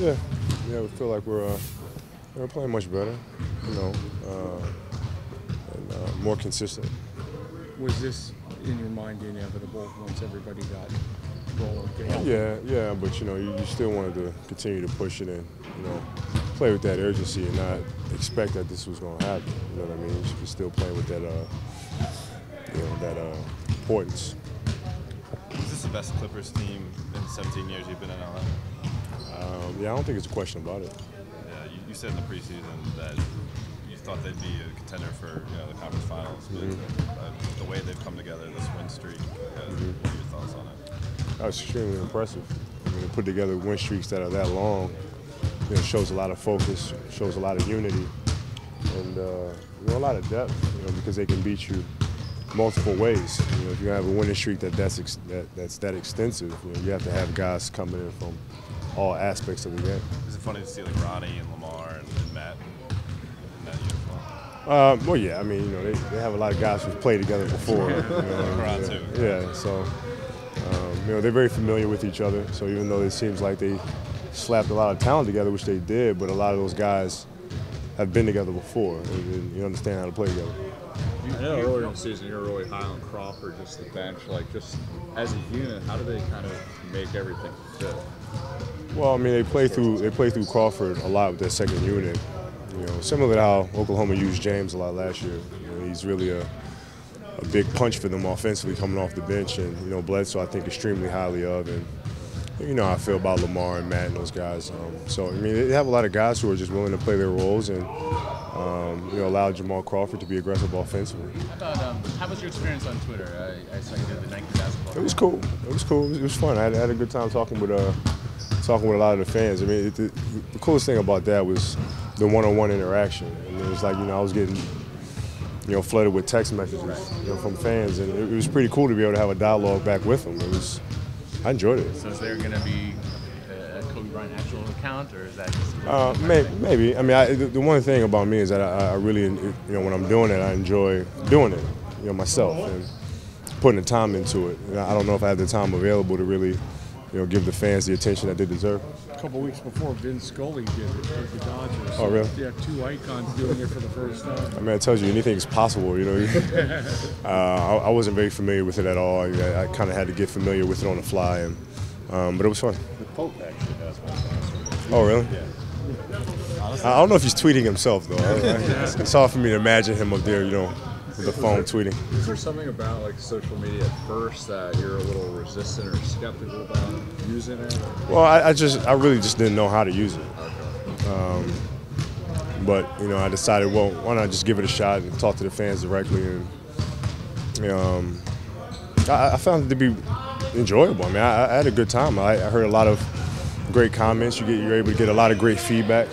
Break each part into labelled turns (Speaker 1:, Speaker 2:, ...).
Speaker 1: Yeah, we feel like we're playing much better, you know, and more consistent.
Speaker 2: Was this, in your mind, inevitable once everybody got rolling?
Speaker 1: Yeah, but you still wanted to continue to push it and play with that urgency and not expect that this was going to happen. You know what I mean? You're still playing with that importance.
Speaker 3: Is this the best Clippers team in 17 years you've been in LA?
Speaker 1: Yeah, I don't think it's a question about it.
Speaker 3: Yeah, you said in the preseason that you thought they'd be a contender for the conference finals, but the way they've come together, this win streak, what are your thoughts on it?
Speaker 1: That was extremely impressive. I mean, to put together win streaks that are that long, shows a lot of focus, shows a lot of unity, and a lot of depth. Because they can beat you multiple ways. If you have a winning streak that's that extensive, you have to have guys coming in from all aspects of the game.
Speaker 3: Is it funny to see like Ronnie and Lamar and Matt in that uniform?
Speaker 1: Well, yeah. I mean, they have a lot of guys who've played together before.
Speaker 3: LeBron too.
Speaker 1: Yeah. So, they're very familiar with each other. So even though it seems like they slapped a lot of talent together, which they did, but a lot of those guys have been together before, and you understand how to play together.
Speaker 4: I know earlier in the season you were really high on Crawford, just the bench. Like, just as a unit, how do they kind of make everything fit?
Speaker 1: Well, I mean, they play through Crawford a lot with their second unit. Similar to how Oklahoma used James a lot last year. He's really a big punch for them offensively coming off the bench, and Bledsoe I think extremely highly of, and how I feel about Lamar and Matt and those guys. So I mean, they have a lot of guys who are just willing to play their roles and allow Jamal Crawford to be aggressive offensively.
Speaker 5: How was your experience on Twitter? I saw you did the Nike basketball.
Speaker 1: It was cool. It was fun. I had a good time talking with a lot of the fans. I mean, the coolest thing about that was the one-on-one interaction. And it was like, I was getting, flooded with text messages, from fans, and it was pretty cool to be able to have a dialogue back with them. I enjoyed it.
Speaker 5: So is there going to be a Kobe Bryant actual account, or is that just
Speaker 1: maybe. I mean, the one thing about me is that I really, when I'm doing it, I enjoy doing it, myself, and putting the time into it. I don't know if I have the time available to really, give the fans the attention that they deserve.
Speaker 2: A couple weeks before, Vince Scully did it for the Dodgers.
Speaker 1: Oh, really?
Speaker 2: Yeah, two icons doing it for the first time.
Speaker 1: I mean, it tells you anything's possible, I wasn't very familiar with it at all. I kind of had to get familiar with it on the fly, and but it was fun.
Speaker 4: The Pope actually does one.
Speaker 1: Oh, really?
Speaker 4: Yeah.
Speaker 1: I don't know if he's tweeting himself, though. It's hard for me to imagine him up there, with the phone tweeting.
Speaker 4: Is there something about like social media at first that you're a little resistant or skeptical about using it?
Speaker 1: Well, I really just didn't know how to use it.
Speaker 4: Okay.
Speaker 1: But I decided, well, why not just give it a shot and talk to the fans directly, and I found it to be enjoyable. I mean, I had a good time. I heard a lot of great comments. You're able to get a lot of great feedback.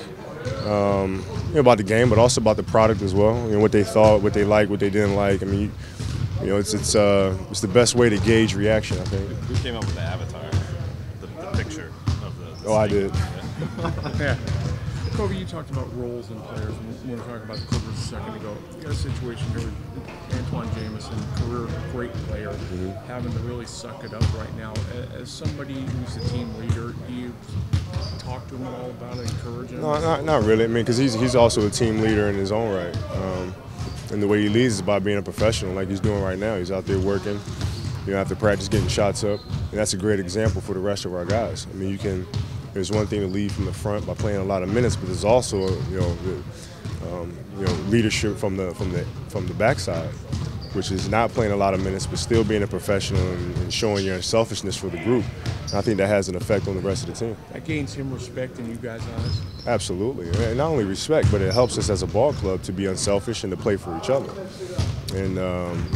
Speaker 1: About the game, but also about the product as well. What they thought, what they liked, what they didn't like. I mean, it's the best way to gauge reaction, I think.
Speaker 3: Who came up with the avatar, the picture of the?
Speaker 1: Oh, I did.
Speaker 2: Yeah. Kobe, you talked about roles and players. We want to talk about the Clippers a second ago. You got a situation here with Antoine Jamison, career great player, having to really suck it up right now. As somebody who's a team leader, do you talk to him at all about it, encourage him?
Speaker 1: No, not really. I mean, because he's also a team leader in his own right. And the way he leads is by being a professional, like he's doing right now. He's out there working, after practice, getting shots up. And that's a great example for the rest of our guys. I mean, there's one thing to lead from the front by playing a lot of minutes, but there's also, leadership from the backside, which is not playing a lot of minutes, but still being a professional and showing your unselfishness for the group. And I think that has an effect on the rest of the team.
Speaker 2: That gains him respect in you guys' eyes?
Speaker 1: Absolutely. And not only respect, but it helps us as a ball club to be unselfish and to play for each other. And,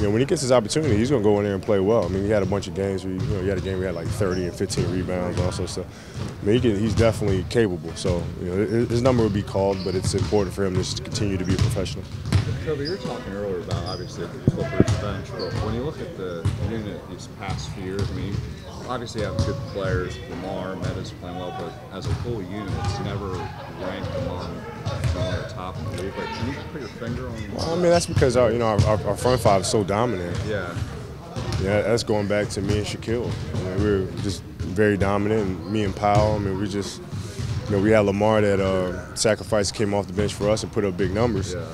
Speaker 1: when he gets his opportunity, he's going to go in there and play well. I mean, he had a bunch of games where, he had a game where he had like 30 and 15 rebounds and all sorts of stuff. I mean, he's definitely capable. So, his number would be called, but it's important for him to just continue to be a professional.
Speaker 4: Kobe, you were talking earlier about obviously the Clippers bench, but when you look at the unit these past few years, I mean, you obviously have good players. Lamar, Meta's playing well, but as a whole unit, it's never ranked among the top in the league. Like, can you put your finger on?
Speaker 1: Well, I mean, that's because our front five is so dominant.
Speaker 4: Yeah.
Speaker 1: Yeah, that's going back to me and Shaquille. We were just very dominant, and me and Powell. I mean, we just we had Lamar that sacrificed, came off the bench for us and put up big numbers.
Speaker 4: Yeah.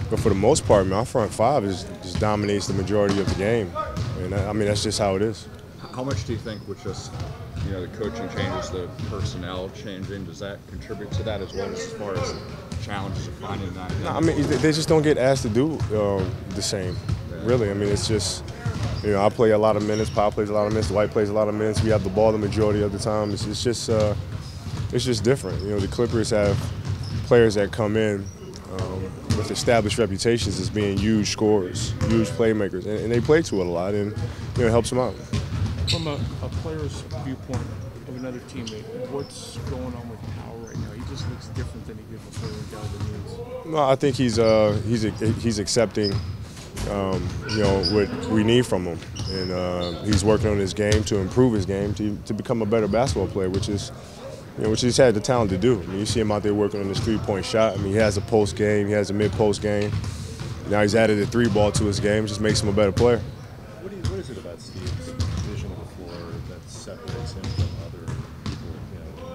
Speaker 1: But for the most part, man, our front five just dominates the majority of the game. And I mean, that's just how it is.
Speaker 4: How much do you think with just the coaching changes, the personnel changing, does that contribute to that as well as far as challenges of finding that?
Speaker 1: No, I mean, they just don't get asked to do the same, really. I mean, it's just, I play a lot of minutes, Pop plays a lot of minutes, Dwight plays a lot of minutes. We have the ball the majority of the time. It's just different. The Clippers have players that come in with established reputations as being huge scorers, huge playmakers, and they play to it a lot, and it helps them out.
Speaker 2: From a player's viewpoint of another teammate, what's going on with Powell right now? He just looks different than he did before he got the news.
Speaker 1: No, I think he's accepting, what we need from him, and he's working on his game to improve his game to become a better basketball player, which he's had the talent to do. I mean, you see him out there working on his three-point shot. I mean, he has a post game, he has a mid-post game. Now he's added a three-ball to his game, it just makes him a better player.
Speaker 3: What is it about Steve's vision of the floor that separates him from other people,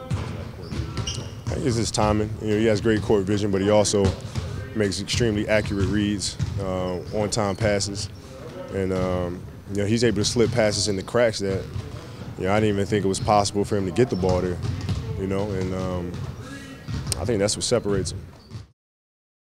Speaker 3: in that court vision?
Speaker 1: I think it's his timing. He has great court vision, but he also makes extremely accurate reads, on-time passes, and he's able to slip passes in the cracks that I didn't even think it was possible for him to get the ball there. And I think that's what separates him.